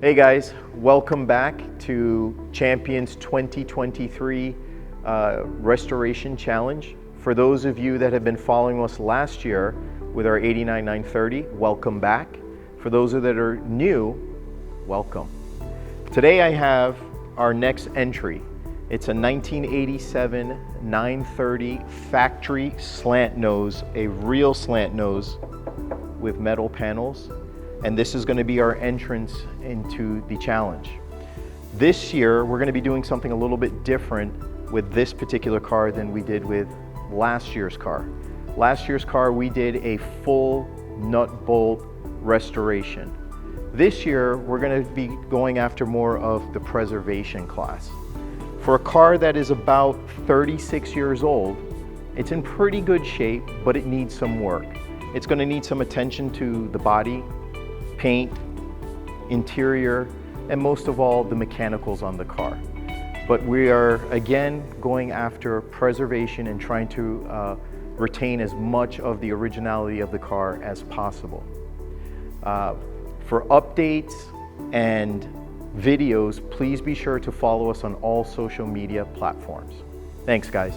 Hey guys, welcome back to Champions 2023 Restoration Challenge. For those of you that have been following us last year with our 89 930, welcome back. For those that are new, welcome. Today I have our next entry. It's a 1987 930 factory slant nose, a real slant nose with metal panels. And this is going to be our entrance into the challenge. This year, we're going to be doing something a little bit different with this particular car than we did with last year's car. Last year's car, we did a full nut bolt restoration. This year, we're going to be going after more of the preservation class. For a car that is about 36 years old, it's in pretty good shape, but it needs some work. It's going to need some attention to the body, paint, interior, and most of all, the mechanicals on the car. But we are, again, going after preservation and trying to retain as much of the originality of the car as possible. For updates and videos, please be sure to follow us on all social media platforms. Thanks, guys.